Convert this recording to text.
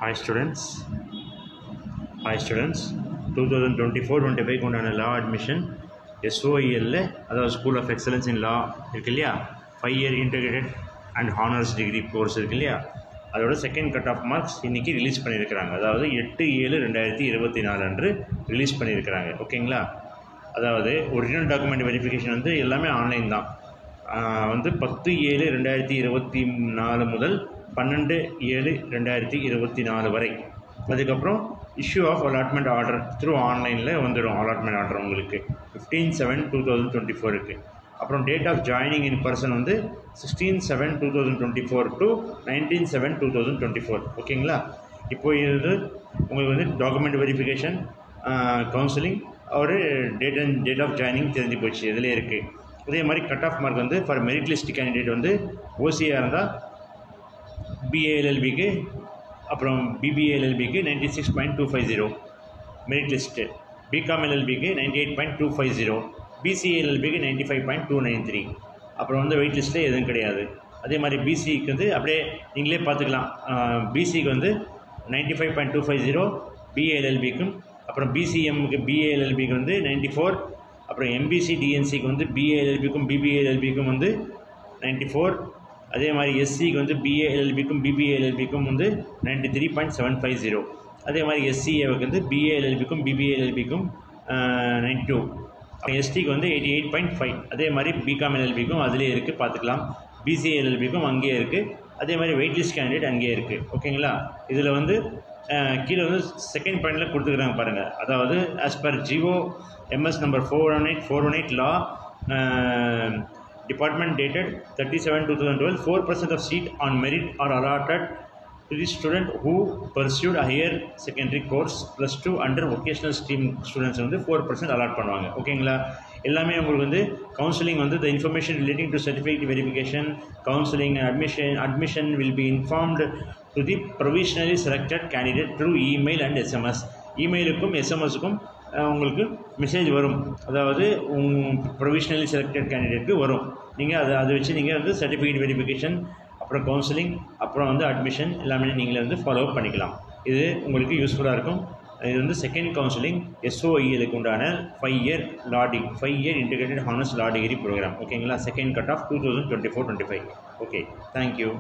Hi students. 2024-25 உண்டான law admission SOEL அதாவது school of excellence இன் லா இருக்கு இல்லையா, 5 year integrated and honors degree course இருக்கு இல்லையா, அதோட செகண்ட் கட் ஆஃப் மார்க்ஸ் இன்றைக்கி ரிலீஸ் பண்ணியிருக்கிறாங்க. அதாவது 8/7/2024 அன்று ரிலீஸ் பண்ணியிருக்கிறாங்க. ஓகேங்களா? அதாவது ஒரிஜினல் டாக்குமெண்ட் வெரிஃபிகேஷன் வந்து எல்லாமே ஆன்லைன் தான். வந்து 10/7/2024 முதல் 12/7/2024 வரை. அதுக்கப்புறம் issue of allotment order through ஆன்லைனில் வந்துடும். அலாட்மெண்ட் ஆர்டர் உங்களுக்கு 15/7/2024 அப்புறம் date of joining in person வந்து 16/7/2024 டு 19/7/2024. ஓகேங்களா? இப்போ இது உங்களுக்கு வந்து டாக்குமெண்ட் வெரிஃபிகேஷன், கவுன்சிலிங், ஒரு டேட் ஆஃப் ஜாயினிங் தெரிஞ்சு போச்சு, இதிலே இருக்குது. அதே மாதிரி கட் ஆஃப் மார்க் வந்து ஃபார் மெரிட் லிஸ்ட் கேண்டிடேட் வந்து ஓசியாக இருந்தால் பிஏஎல்எல்பிக்கு, அப்புறம் பிபிஏஎல்எல்பிக்கு 96.250 மெரிட் லிஸ்ட்டு, பிகாம் எல்எல்பிக்கு 98.250, பிசிஏஎல்எல்பிக்கு 95.293. அப்புறம் வந்து வெயிட் லிஸ்ட்டில் எதுவும் கிடையாது. அதே மாதிரி பிசிக்கு வந்து அப்படியே நீங்களே பார்த்துக்கலாம். பிசிக்கு வந்து 95.250 பிஏஎல்எல்பிக்கும், அப்புறம் பிசிஎம்க்கு பிஏஎல்எல்பிக்கு வந்து 94, அப்புறம் எம்பிசி டிஎன்சிக்கு வந்து பிஏஎல்எல்பிக்கும் பிபிஏஎல்எல்பிக்கும் வந்து 94. அதே மாதிரி எஸ்சிக்கு வந்து பிஏஎல்எல்பிக்கும் பிபிஏஎல்எல்பிக்கும் வந்து 93.750. அதே மாதிரி எஸ்சிஏவுக்கு வந்து பிஏஎல்எல்பிக்கும் பிபிஏஎல்எல்பிக்கும் 92. எஸ்டிக்கு வந்து 88.5. அதே மாதிரி பிகாம் எல்எல்பிக்கும் அதிலே இருக்குது, பார்த்துக்கலாம். பிசிஏஎல்எல்பிக்கும் அங்கேயே இருக்குது. அதே மாதிரி வெயிட்லிஸ்ட் கேண்டிடேட் அங்கேயே இருக்குது. ஓகேங்களா? இதில் வந்து கீழே வந்து செகண்ட் பாயிண்டில் கொடுத்துக்கிறாங்க பாருங்கள். அதாவது as per GO MS number 418 law department dated 37/2012, 4% of seat on merit are allotted to the student who pursued a higher secondary course +2 under vocational stream students வந்து 4% allot பண்ணுவாங்க. ஓகேங்களா? எல்லாமே உங்களுக்கு வந்து கவுன்சிலிங் வந்து the information relating to certificate verification, counseling and admission will be informed to the provisionally selected candidate through email and SMS. இமெயிலுக்கும் எஸ்எம்எஸுக்கும் உங்களுக்கு message வரும். அதாவது ப்ரொவிஷ்னலி செலக்டட் கேண்டிடேட்டுக்கு வரும். நீங்கள் அதை வச்சு நீங்கள் வந்து சர்டிஃபிகேட் வெரிஃபிகேஷன், அப்புறம் கவுன்சிலிங், அப்புறம் வந்து அட்மிஷன் எல்லாமே நீங்களே வந்து ஃபாலோ பண்ணிக்கலாம். இது உங்களுக்கு யூஸ்ஃபுல்லாக இருக்கும். இது வந்து செகண்ட் கவுன்சிலிங் SOELக்கு உண்டான 5 year integrated honors law degree program. ஓகேங்களா? Second cut off 2024-25. Okay, thank you.